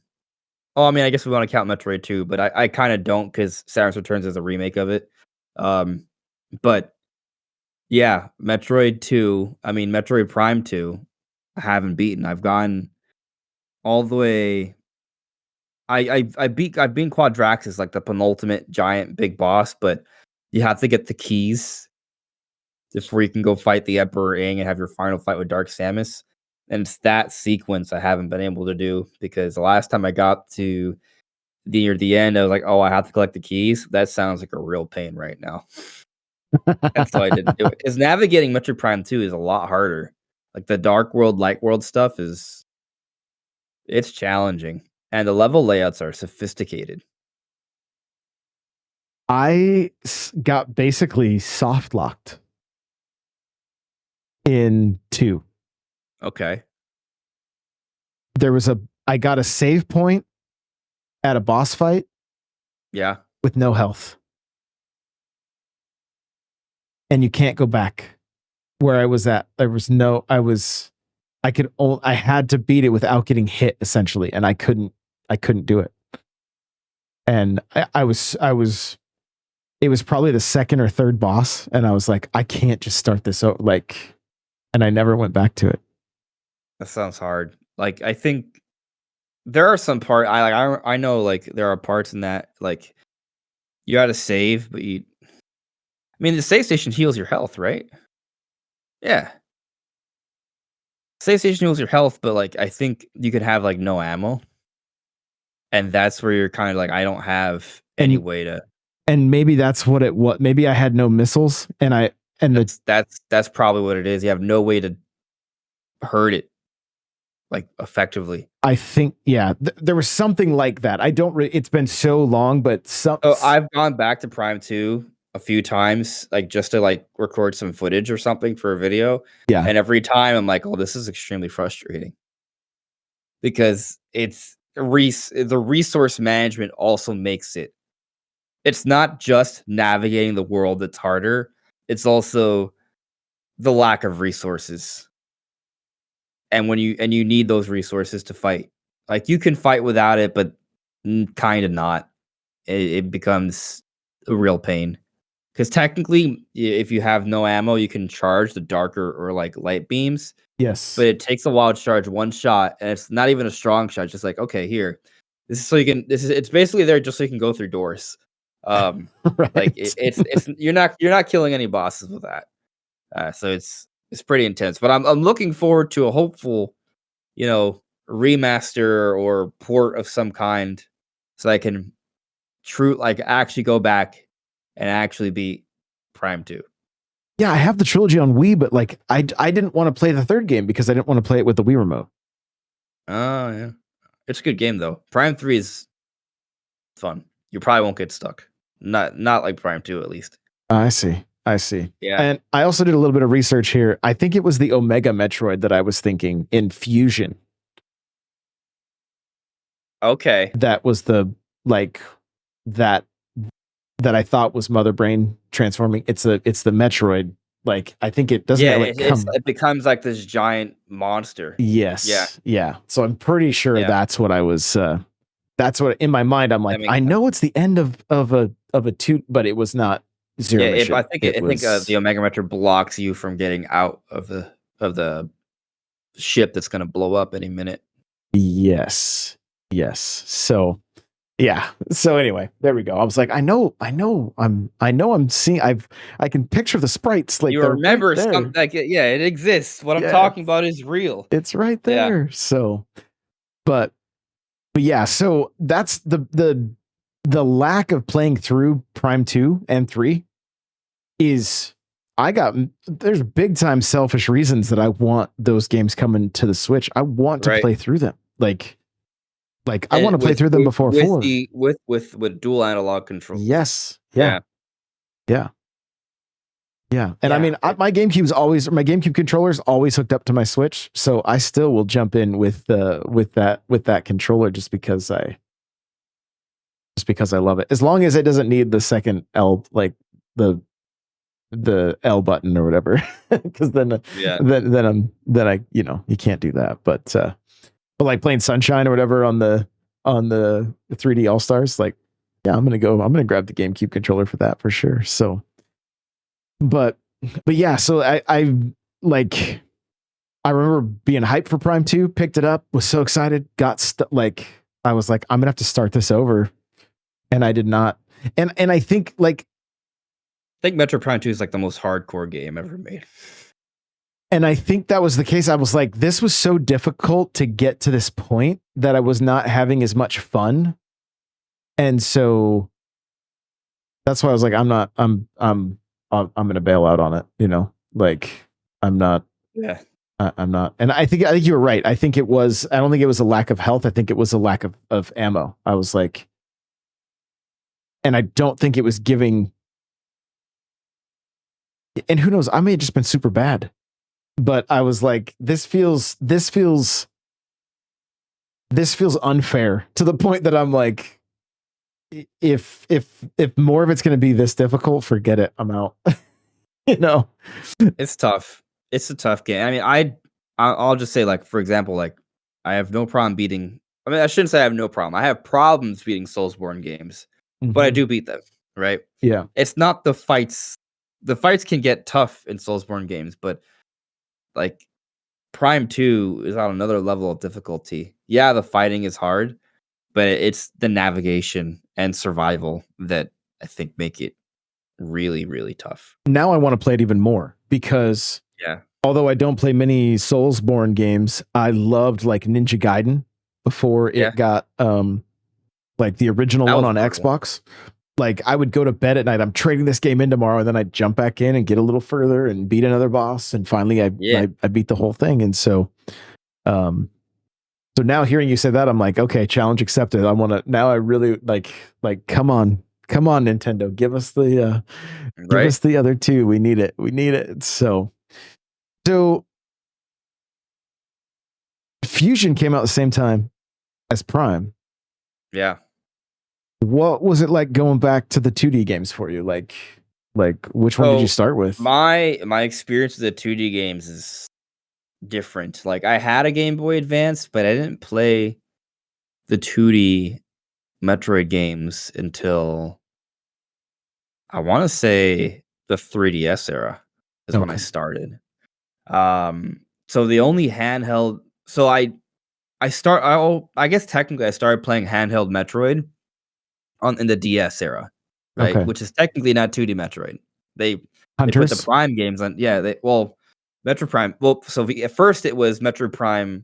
S2: Oh, I mean, I guess we wanna count Metroid 2, but I kinda don't not because Samus Returns is a remake of it. Um, but yeah, Metroid Prime 2, I haven't beaten. I've gone all the way. I've been Quadraxis, like the penultimate giant big boss, but you have to get the keys before you can go fight the Emperor Ing and have your final fight with Dark Samus. And it's that sequence I haven't been able to do because the last time I got to near the end, I was like, "Oh, I have to collect the keys." That sounds like a real pain right now. And so I didn't do it because navigating Metroid Prime 2 is a lot harder. Like the Dark World, Light World stuff it's challenging, and the level layouts are sophisticated.
S1: Got basically soft locked in 2.
S2: Okay.
S1: I got a save point at a boss fight
S2: Yeah.
S1: with no health. And you can't go back where I was at. I had to beat it without getting hit essentially, and I couldn't do it. And it was probably the second or third boss, and I was like, I can't just start this out, and I never went back to it.
S2: That sounds hard. Like, I think there are some I know, like, there are parts in that, like, you gotta save, but I mean, the save station heals your health, right? Yeah. Save station heals your health, but, like, I think you could have, like, no ammo, and that's where you're kinda like, I don't have any way to.
S1: And maybe that's what it was. Maybe I had no missiles,
S2: That's probably what it is. You have no way to hurt it, like, effectively.
S1: I think, yeah, there was something like that. I don't it's been so long, but
S2: So I've gone back to Prime 2 a few times, like, just to, like, record some footage or something for a video,
S1: yeah,
S2: and every time I'm like, "Oh, this is extremely frustrating." Because the resource management also makes it's not just navigating the world that's harder, it's also the lack of resources. And you need those resources to fight. Like, you can fight without it, but kinda not. It becomes a real pain. Because technically, if you have no ammo, you can charge the darker or, like, light beams,
S1: yes,
S2: but it takes a while to charge one shot, and it's not even a strong shot, it's just like, "Okay, here. It's basically there just so you can go through doors." Like,
S1: right.
S2: it's you're not killing any bosses with that. So it's pretty intense, but I'm looking forward to a hopeful, remaster or port of some kind so I can actually go back and actually beat Prime 2.
S1: Yeah, I have the trilogy on Wii, but like I didn't want to play the third game because I didn't want to play it with the Wii remote.
S2: Oh, yeah. It's a good game though. Prime 3 is fun. You probably won't get stuck. Not like Prime 2 at least.
S1: I see.
S2: Yeah.
S1: And I also did a little bit of research here. I think it was the Omega Metroid that I was thinking in Fusion.
S2: Okay.
S1: That was the like that that I thought was Mother Brain transforming. It's the Metroid. Like I think it doesn't.
S2: Yeah,
S1: It, like,
S2: it becomes like this giant monster.
S1: Yes. Yeah. So I'm pretty sure
S2: Yeah.
S1: that's what I was. That's what in my mind I'm like.
S2: makes
S1: I know it's the end of a two, but it was not Zero
S2: Yeah,
S1: Mission.
S2: I think the Omega Metroid blocks you from getting out of the ship that's gonna blow up any minute.
S1: Yes. So yeah. So anyway, there we go. I was like, I know I'm seeing. I can picture the sprites. Like
S2: You
S1: they're
S2: remember
S1: right there.
S2: something like yeah, it exists. What I'm
S1: Yeah,
S2: talking about is real.
S1: It's right
S2: Yeah.
S1: there. So, but yeah. So that's the lack of playing through Prime 2 and 3 is there's big time selfish reasons that I want those games coming to the Switch. I want to play through them. Like I want to play through them before 4.
S2: With dual analog control.
S1: Yes. Yeah. And I mean, my GameCube controller's always hooked up to my Switch, so I still will jump in with that controller just because I love it. As long as it doesn't need the second L, like the L button or whatever, because then I you can't do that. But like playing Sunshine or whatever on the 3D All Stars, like yeah, I'm gonna grab the GameCube controller for that for sure. So, but yeah, so I like I remember being hyped for Prime 2, picked it up, was so excited, like I was like, I'm gonna have to start this over. And I did not. And I think like
S2: I think Metro Prime 2 is like the most hardcore game ever made.
S1: and I think that was the case. I was like, this was so difficult to get to this point that I was not having as much fun. And so that's why I was like, I'm gonna bail out on it, you know? Like I'm not
S2: Yeah.
S1: I'm not. And I think you were right. I don't think it was a lack of health. I think it was a lack of ammo. I was like, and I don't think it was giving, and who knows, I may have just been super bad, but I was like, this feels unfair to the point that I'm like, if more of it's going to be this difficult, forget it. I'm out. You know,
S2: It's tough. It's a tough game. I mean, I'll just say, like, for example, like, I have no problem beating. I mean, I shouldn't say I have no problem. I have problems beating Soulsborne games, but I
S1: Mhm.
S2: do beat them. Right?
S1: Yeah.
S2: It's not the fights. The fights can get tough in Soulsborne games, but like Prime 2 is on another level of difficulty. Yeah, the fighting is hard, but it's the navigation and survival that I think make it really, really tough.
S1: Now I want to play it even more because
S2: Yeah.
S1: although I don't play many Soulsborne games, I loved like Ninja Gaiden before
S2: Yeah.
S1: it got like the original
S2: That
S1: one
S2: was
S1: on
S2: brutal.
S1: Xbox. Like I would go to bed at night, I'm trading this game in tomorrow, and then I'd jump back in and get a little further and beat another boss, and finally
S2: Yeah.
S1: I beat the whole thing. And um so now hearing you say that, I'm like, okay, challenge accepted. I want to now. I really like come on, Nintendo, give
S2: Right?
S1: us the other two. We need it. We need it. So Fusion came out the same time as Prime.
S2: Yeah.
S1: What was it like going back to the 2D games for you? Like which one did you
S2: So
S1: start with?
S2: my experience with the 2D games is different. Like I had a Game Boy Advance, but I didn't play the 2D Metroid games until I want to say the 3DS era is when I
S1: Okay.
S2: started. So the only handheld, so I guess technically I started playing handheld Metroid on in the DS era, right?
S1: Okay.
S2: Which is technically not 2D Metroid. They they put the
S1: Hunters?
S2: Prime games on. Yeah, Metro Prime. Well, so at first it was Metro Prime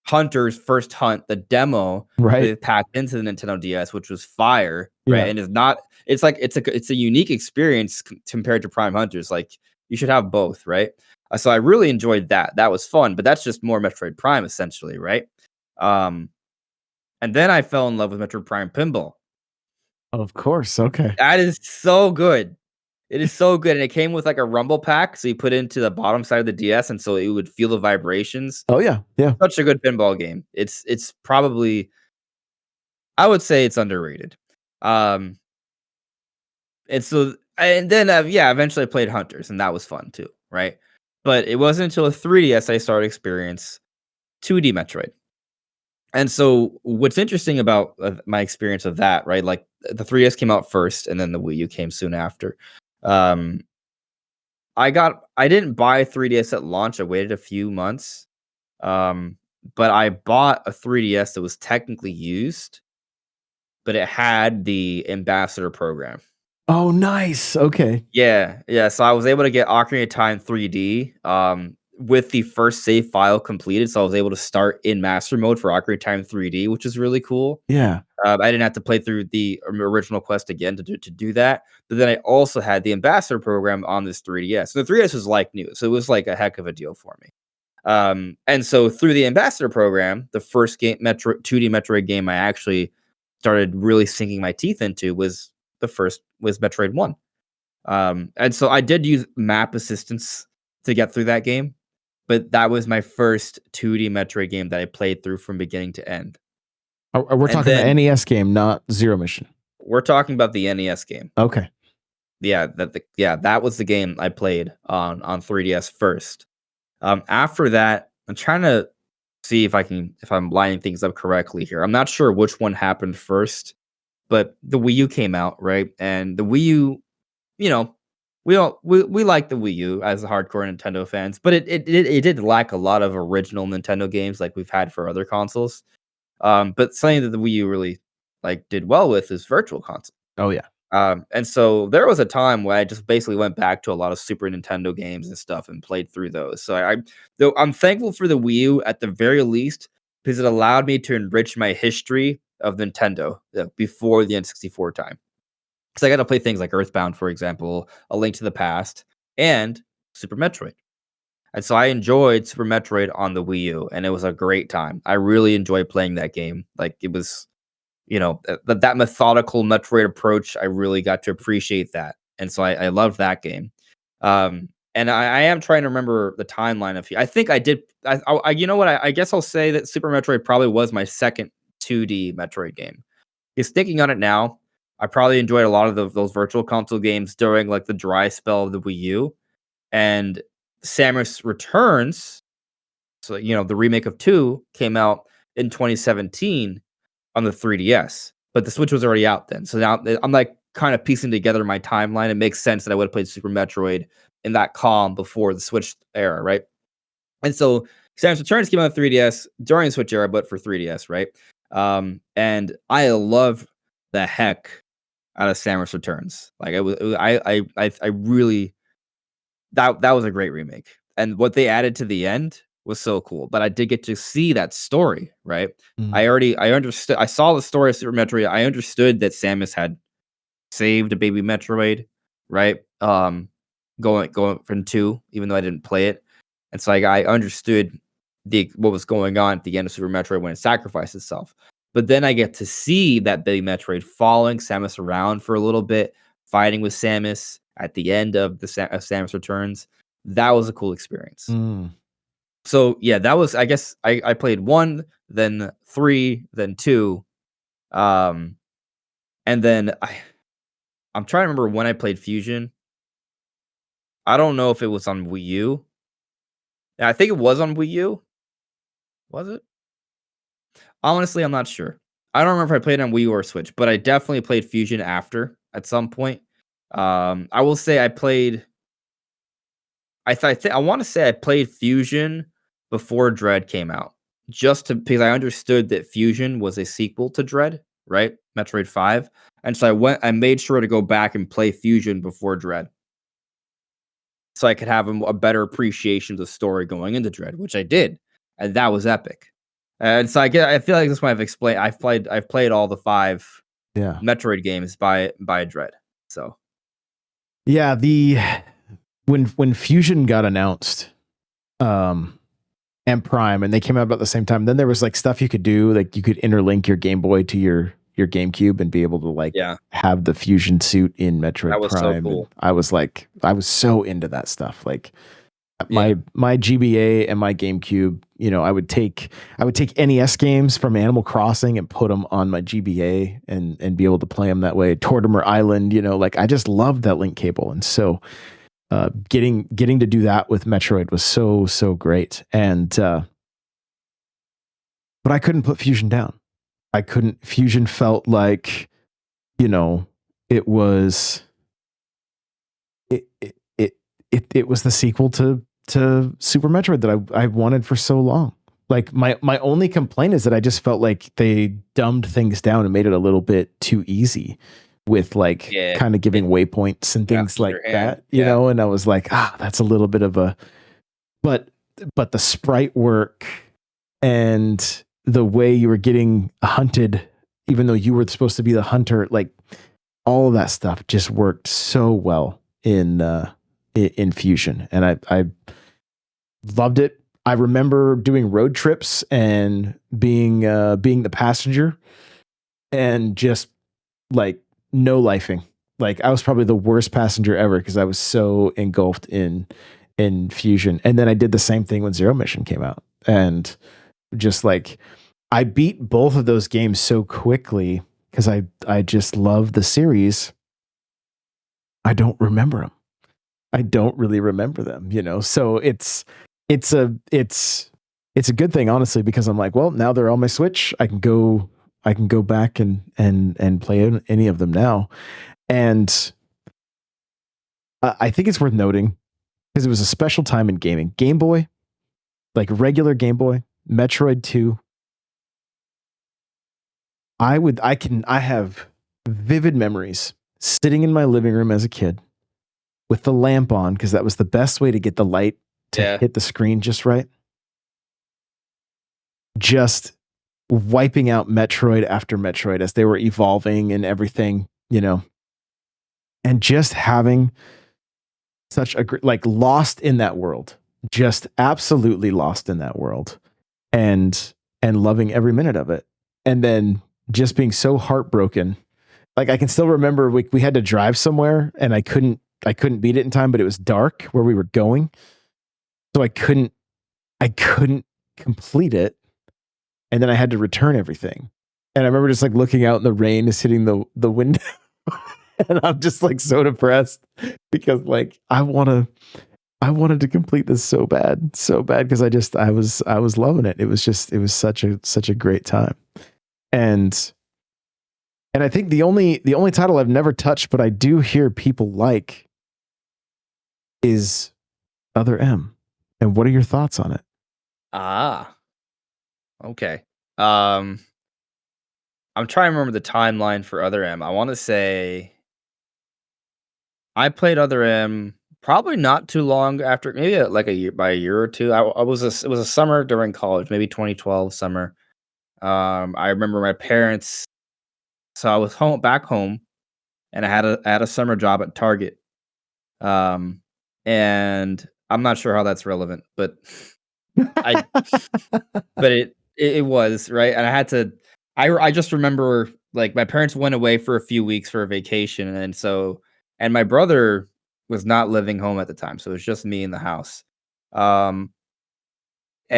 S2: Hunter's First Hunt, the demo that
S1: Right.
S2: they packed into the Nintendo DS, which was fire, right?
S1: Yeah.
S2: And is not. It's like it's a unique experience compared to Prime Hunters. Like you should have both, right? So I really enjoyed that. That was fun, but that's just more Metroid Prime essentially, right? Um, and then I fell in love with Metroid Prime Pinball.
S1: Of course. Okay.
S2: That is so good. It is so good, and it came with like a rumble pack, so you put it into the bottom side of the DS, and so it would feel the vibrations.
S1: Oh yeah. Yeah.
S2: Such a good pinball game. It's probably, I would say it's underrated. Um, and then yeah, eventually I played Hunters, and that was fun too, right? But it wasn't until a 3DS I started experience 2D Metroid. And so what's interesting about my experience of that, right? Like the 3DS came out first, and then the Wii U came soon after. Um, I didn't buy 3DS at launch. I waited a few months. But I bought a 3DS that was technically used, but it had the ambassador program.
S1: Oh, nice. Okay.
S2: Yeah, yeah. So I was able to get Ocarina of Time 3D with the first save file completed. So I was able to start in master mode for Ocarina of Time 3D, which is really cool.
S1: Yeah.
S2: I didn't have to play through the original quest again to do that. But then I also had the ambassador program on this 3DS. So the 3DS was like new, so it was like a heck of a deal for me. And so through the ambassador program, the first game, 2D Metroid game I actually started really sinking my teeth into was Metroid 1. And so I did use map assistance to get through that game, but that was my first 2D Metroid game that I played through from beginning to end.
S1: We're
S2: And
S1: talking the
S2: then
S1: NES game, not Zero Mission.
S2: we're talking about the NES game.
S1: Okay.
S2: Yeah, that was the game I played on 3DS first. After that, I'm trying to see if I'm lining things up correctly here. I'm not sure which one happened first, but the Wii U came out, right? And the Wii U, you know, we like the Wii U as hardcore Nintendo fans, but it did lack a lot of original Nintendo games like we've had for other consoles. But something that the Wii U really like did well with is Virtual Console.
S1: Oh yeah.
S2: And so there was a time where I just basically went back to a lot of Super Nintendo games and stuff and played through those. So though I'm thankful for the Wii U at the very least because it allowed me to enrich my history of Nintendo before the N64 time. Because I got to play things like Earthbound, for example, A Link to the Past, and Super Metroid. And so I enjoyed Super Metroid on the Wii U, and it was a great time. I really enjoyed playing that game. Like it was, that methodical Metroid approach. I really got to appreciate that, and so I loved that game. And I am trying to remember the timeline of. I think I did. You know what? I guess I'll say that Super Metroid probably was my second 2D Metroid game. Because thinking on it now, I probably enjoyed a lot of those Virtual Console games during like the dry spell of the Wii U, and Samus Returns. So the remake of 2 came out in 2017 on the 3DS, but the Switch was already out then. So now I'm like kind of piecing together my timeline. It makes sense that I would have played Super Metroid in that calm before the Switch era, right? And so Samus Returns came out on the 3DS during the Switch era, but for 3DS, right? And I love the heck out of Samus Returns. Like I really that was a great remake. And what they added to the end was so cool. But I did get to see that story, right?
S1: Mm.
S2: I understood. I saw the story of Super Metroid. I understood that Samus had saved a baby Metroid, right? Going from 2, even though I didn't play it. And so I understood what was going on at the end of Super Metroid when it sacrificed itself. But then I get to see that baby Metroid following Samus around for a little bit, fighting with Samus at the end of Samus Returns. That was a cool experience.
S1: Mm.
S2: So yeah, that was, I guess I played 1, then 3, then 2. And then I'm trying to remember when I played Fusion. I don't know if it was on Wii U. I think it was on Wii U. Was it? Honestly, I'm not sure. I don't remember if I played on Wii U or Switch, but I definitely played Fusion after at some point. I will say I played. I want to say I played Fusion before Dread came out, because I understood that Fusion was a sequel to Dread, right? Metroid 5, and so I made sure to go back and play Fusion before Dread, so I could have a better appreciation of the story going into Dread, which I did, and that was epic. And so I feel like this one I've explained. I've played all the 5 Metroid games by Dread. So
S1: yeah, when Fusion got announced, and Prime, and they came out about the same time, then there was like stuff you could do, like you could interlink your Game Boy to your GameCube and be able to like have the Fusion suit in Metroid
S2: that was
S1: Prime.
S2: So cool.
S1: And I was so into that stuff. Like my GBA and my GameCube, I would take NES games from Animal Crossing and put them on my GBA and be able to play them that way. Tortimer Island, like I just loved that link cable. And so getting to do that with Metroid was so great. And but I couldn't put Fusion down. Fusion felt like, it was it was the sequel to Super Metroid that I wanted for so long. Like my only complaint is that I just felt like they dumbed things down and made it a little bit too easy with like kind of giving waypoints and things like that, and I was like, that's a little bit of a, but the sprite work and the way you were getting hunted, even though you were supposed to be the hunter, like all of that stuff just worked so well in Fusion, and I loved it. I remember doing road trips and being the passenger and just like no lifing. Like I was probably the worst passenger ever because I was so engulfed in Fusion. And then I did the same thing when Zero Mission came out, and just like I beat both of those games so quickly because I just love the series. I don't remember them. I don't really remember them, So it's a good thing, honestly, because I'm like, well, now they're on my Switch. I can go back and play any of them now. And I think it's worth noting because it was a special time in gaming. Game Boy, like regular Game Boy, Metroid 2. I have vivid memories sitting in my living room as a kid with the lamp on because that was the best way to get the light to hit the screen just right. Just wiping out Metroid after Metroid as they were evolving and everything, and just having such a like lost in that world, just absolutely lost in that world, and loving every minute of it, and then just being so heartbroken. Like I can still remember we had to drive somewhere and I couldn't beat it in time, but it was dark where we were going, so I couldn't complete it, and then I had to return everything. And I remember just like looking out and the rain is hitting the window. And I'm just like so depressed because like I wanted to complete this so bad because I was loving it. It was such a great time. And I think the only title I've never touched, but I do hear people like, is Other M. And what are your thoughts on it?
S2: Okay. I'm trying to remember the timeline for Other M. I want to say I played Other M probably not too long after, maybe like a year or two. It was a summer during college, maybe 2012 summer. I remember my parents. So I was back home, and I had a summer job at Target. And I'm not sure how that's relevant, but I but it was, right? And I had to I just remember, like, my parents went away for a few weeks for a vacation, and my brother was not living home at the time, so it was just me in the house. Um, I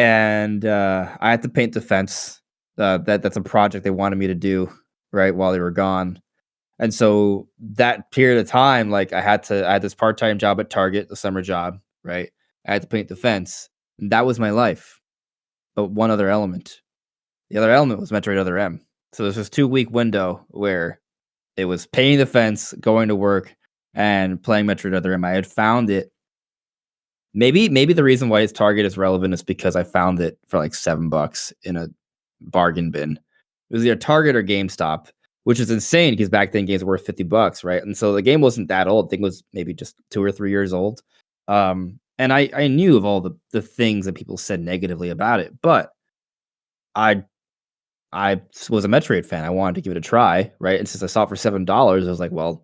S2: had to paint the fence. That's a project they wanted me to do, right, while they were gone. And so that period of time, like, I had this part-time job at Target, the summer job, right? I had to paint the fence. And that was my life. But one other element. The other element was Metroid Other M. So there's this 2-week window where it was painting the fence, going to work, and playing Metroid Other M. I had found it. Maybe the reason why its Target is relevant is because I found it for like $7 in a bargain bin. It was either Target or GameStop, which is insane because back then games were worth $50, right? And so the game wasn't that old. I think it was maybe just 2 or 3 years old. And I knew of all the things that people said negatively about it, but I was a Metroid fan. I wanted to give it a try, right? And since I saw it for $7, I was like, well,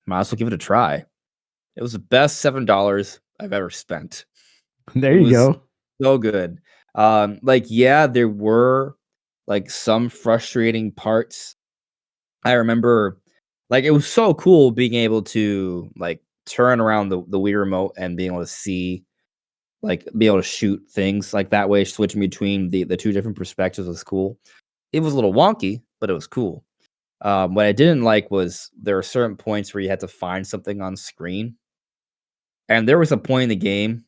S2: might as well give it a try. It was the best $7 I've ever spent.
S1: There
S2: It
S1: you
S2: was
S1: go.
S2: so good. Like, yeah, there were like some frustrating parts. I remember, like, it was so cool being able to like turn around the Wii remote and being able to see, like, be able to shoot things like that way, switching between the two different perspectives was cool. It was a little wonky, but it was cool. What I didn't like was there were certain points where you had to find something on screen, and there was a point in the game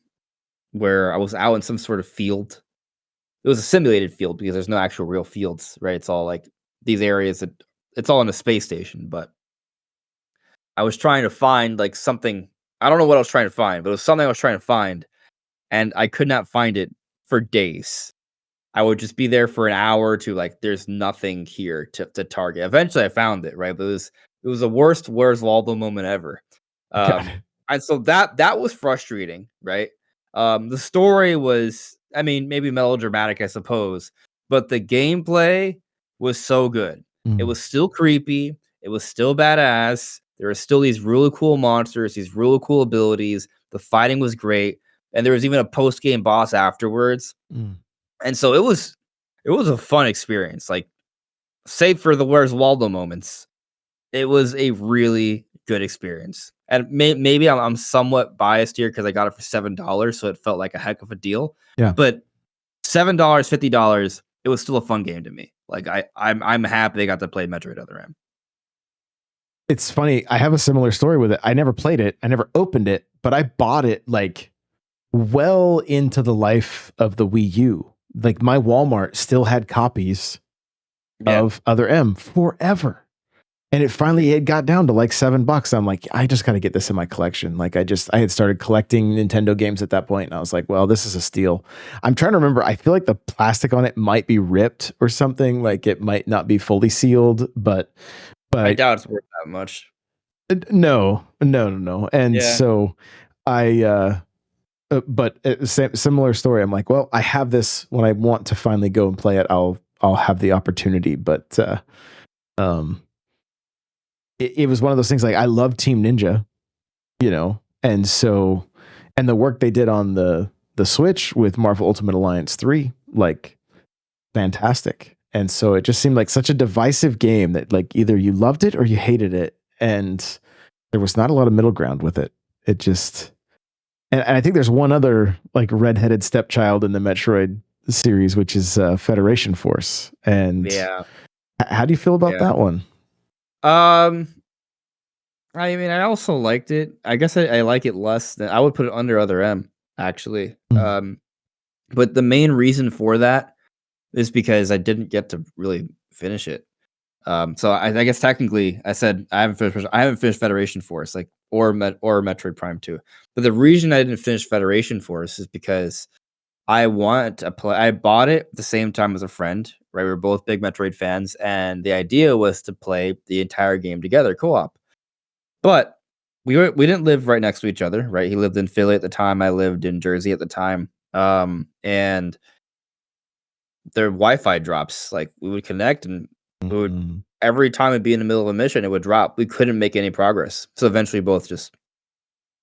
S2: where I was out in some sort of field. It was a simulated field because there's no actual real fields, right? It's all like these areas that it's all in a space station, but I was trying to find like something. I don't know what I was trying to find, but it was something I was trying to find, and I could not find it for days. I would just be there for an hour or two, like there's nothing here to target. Eventually, I found it. Right, but it was the worst "Where's Waldo" moment ever.
S1: God.
S2: And so that was frustrating, right? The story was, I mean, maybe melodramatic, I suppose, but the gameplay was so good. It was still creepy. It was still badass. There were still these really cool monsters, these really cool abilities. The fighting was great, and there was even a post game boss afterwards. And so it was a fun experience. Like, save for the "Where's Waldo" moments, it was a really good experience. And maybe I'm somewhat biased here because I got it for $7, so it felt like a heck of a deal.
S1: Yeah.
S2: But $7, $50, it was still a fun game to me. Like, I'm happy they got to play Metroid Other M.
S1: It's funny. I have a similar story with it. I never played it. I never opened it, but I bought it like well into the life of the Wii U. Like my Walmart still had copies of Other M forever. And it got down to like $7. I'm like, I just got to get this in my collection. Like I had started collecting Nintendo games at that point, and I was like, well, this is a steal. I'm trying to remember. I feel like the plastic on it might be ripped or something. Like it might not be fully sealed, but
S2: I doubt it's worth that much.
S1: No. And
S2: Yeah.
S1: so similar story. I'm like, well, I have this. When I want to finally go and play it, I'll have the opportunity. But it was one of those things. Like I love Team Ninja, and so the work they did on the Switch with Marvel Ultimate Alliance 3, like fantastic. And so it just seemed like such a divisive game that like either you loved it or you hated it, and there was not a lot of middle ground with it. It just, and I think there's one other like redheaded stepchild in the Metroid series, which is Federation Force. And
S2: yeah,
S1: how do you feel about that one?
S2: I mean, I also liked it. I guess I like it less than I would put it under Other M, actually. But the main reason for that is because I didn't get to really finish it. So I guess technically I said I haven't finished Federation Force, like or Metroid Prime 2. But the reason I didn't finish Federation Force is because I want to play. I bought it at the same time as a friend, right? We were both big Metroid fans, and the idea was to play the entire game together, co-op. But we didn't live right next to each other, right? He lived in Philly at the time. I lived in Jersey at the time. And their Wi-Fi drops. Like we would connect, and we would every time it'd be in the middle of a mission, it would drop. We couldn't make any progress. So eventually, both just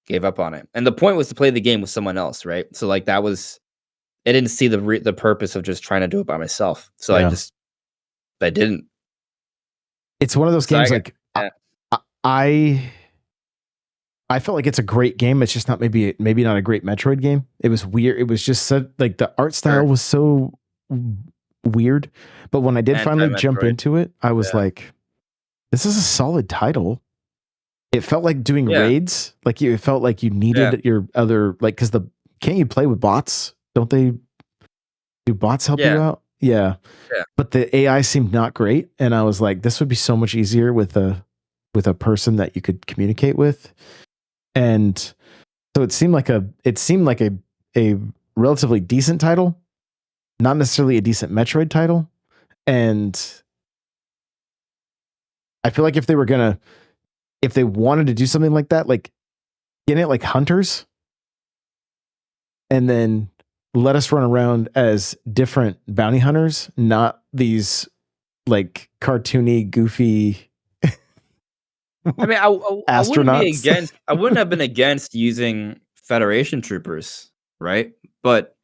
S2: gave up on it. And the point was to play the game with someone else, right? So like that was. I didn't see the purpose of just trying to do it by myself. So I didn't.
S1: It's one of those games like I felt like it's a great game. It's just not maybe not a great Metroid game. It was weird. It was just so, like the art style was so weird. But when I did finally jump into it, I was like, this is a solid title. It felt like doing raids. Like it felt like you needed your other, like, because can't you play with bots? Don't they? Do bots help you out? Yeah. But the AI seemed not great, and I was like, this would be so much easier with a person that you could communicate with. And so it seemed like a relatively decent title, not necessarily a decent Metroid title. And I feel like if they wanted to do something like that, like get it like Hunters, and then let us run around as different bounty hunters, not these like cartoony, goofy.
S2: I mean,
S1: astronauts.
S2: I wouldn't have been against using Federation troopers, right? But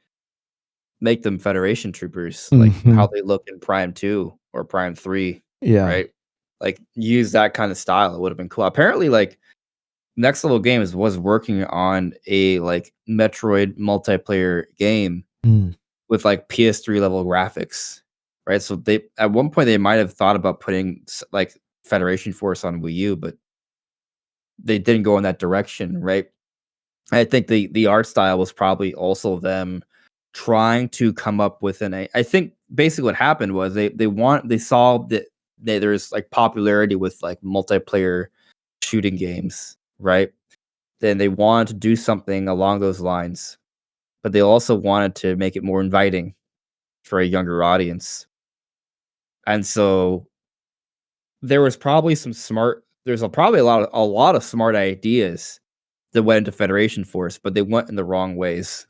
S2: make them Federation troopers, like how they look in Prime 2 or Prime 3.
S1: Yeah.
S2: Right. Like use that kind of style. It would have been cool. Apparently, like Next Level Games was working on a like Metroid multiplayer game with like PS3 level graphics, right? So they at one point they might have thought about putting like Federation Force on Wii U, but they didn't go in that direction, right? I think the art style was probably also them trying to come up with I think basically what happened was they saw that there's like popularity with like multiplayer shooting games, right? Then they wanted to do something along those lines, but they also wanted to make it more inviting for a younger audience. And so there's probably a lot of smart ideas that went into Federation Force, but they went in the wrong ways.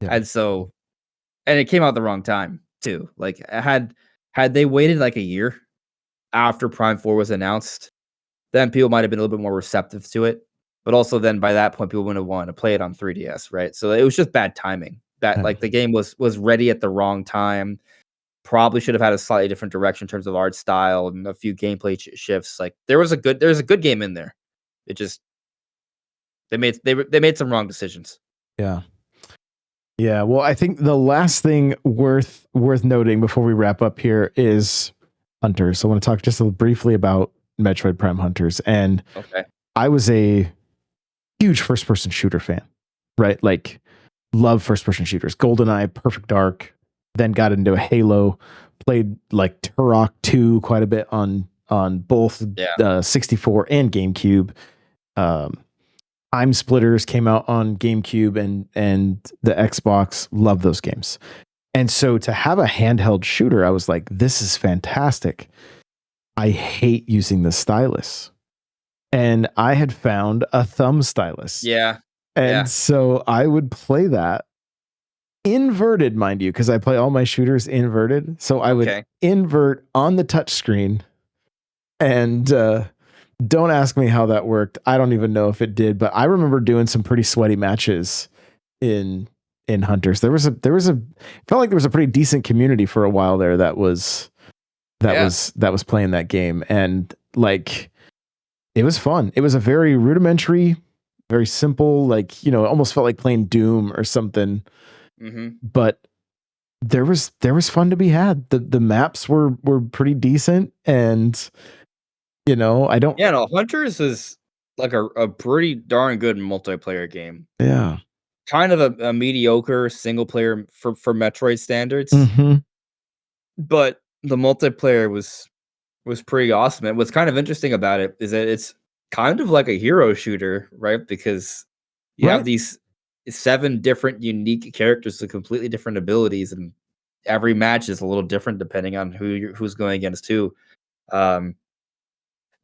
S1: Yeah.
S2: And it came out the wrong time too. Like had they waited like a year after Prime 4 was announced, then people might have been a little bit more receptive to it. But also then by that point, people wouldn't have wanted to play it on 3DS, right? So it was just bad timing. That like the game was ready at the wrong time. Probably should have had a slightly different direction in terms of art style and a few gameplay shifts. Like there's a good game in there. It just they made some wrong decisions.
S1: Yeah. Yeah. Well, I think the last thing worth noting before we wrap up here is Hunters. So I want to talk just briefly about Metroid Prime Hunters. And I was a huge first person shooter fan, right? Like love first person shooters. GoldenEye, Perfect Dark, then got into Halo, played like Turok 2 quite a bit on on both
S2: Yeah.
S1: 64 and GameCube. Time Splitters came out on GameCube and the Xbox. Love those games. And so to have a handheld shooter, I was like, this is fantastic. I hate using the stylus. And I had found a thumb stylus.
S2: Yeah.
S1: And so I would play that inverted, mind you, because I play all my shooters inverted. So I would invert on the touch screen, and don't ask me how that worked. I don't even know if it did, but I remember doing some pretty sweaty matches in Hunters. There was a felt like there was a pretty decent community for a while there that was playing that game, and like it was fun. It was a very rudimentary, very simple, like, you know, it almost felt like playing Doom or something. But there was fun to be had. The maps were pretty decent, and you know,
S2: Hunters is like a pretty darn good multiplayer game.
S1: Yeah.
S2: Kind of a mediocre single player for Metroid standards. But the multiplayer was pretty awesome. And what's kind of interesting about it is that it's kind of like a hero shooter, right? Because you have these 7 different unique characters with completely different abilities, and every match is a little different depending on who's going against who. I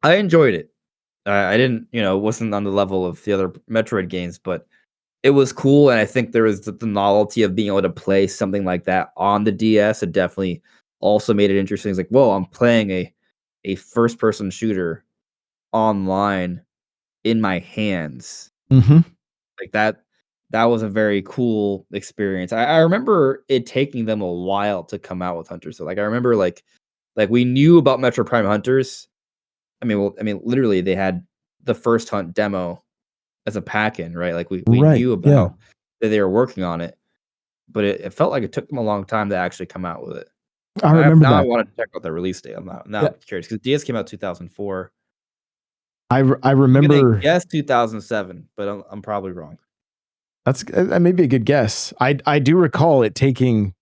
S2: enjoyed it. I didn't, wasn't on the level of the other Metroid games, but it was cool, and I think there was the novelty of being able to play something like that on the DS. It definitely also made it interesting. It's like, whoa, I'm playing a first-person shooter online in my hands. Like that was a very cool experience. I remember it taking them a while to come out with Hunters. So like I remember like we knew about Metro Prime Hunters. I mean, literally they had the first Hunt demo as a pack-in, right? Like we knew about that they were working on it, but it felt like it took them a long time to actually come out with it.
S1: I remember that.
S2: I wanted to check out the release date. I'm curious because DS came out 2004.
S1: I remember.
S2: Yes, 2007, but I'm probably wrong.
S1: That may be a good guess. I do recall it taking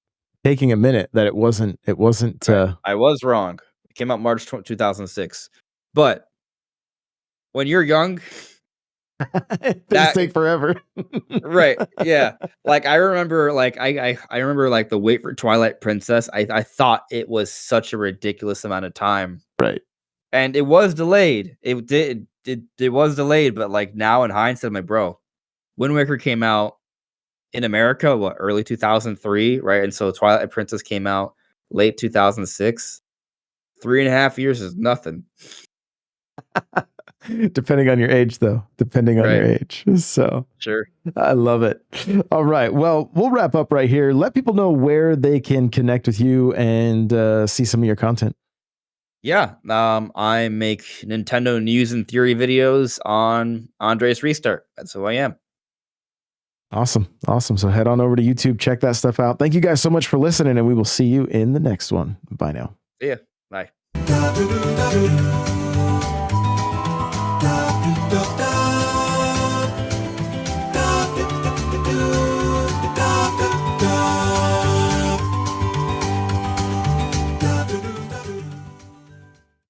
S1: a minute. That it wasn't.
S2: I was wrong. It came out March 2006. But when you're young,
S1: things take forever.
S2: Right? Yeah. Like I remember, I remember like the wait for Twilight Princess. I thought it was such a ridiculous amount of time.
S1: Right.
S2: And it was delayed. It was delayed, but like now in hindsight, I'm like, bro, Wind Waker came out in America, early 2003, right? And so Twilight Princess came out late 2006. 3.5 years is nothing.
S1: Depending on your age, though. Depending on your age. So
S2: sure.
S1: I love it. All right. Well, we'll wrap up right here. Let people know where they can connect with you and see some of your content.
S2: Yeah. I make Nintendo news and theory videos on Andre's Restart. That's who I am. Awesome. So head on over to YouTube, check that stuff out. Thank you guys so much for listening, and we will see you in the next one. Bye now. See ya. Bye.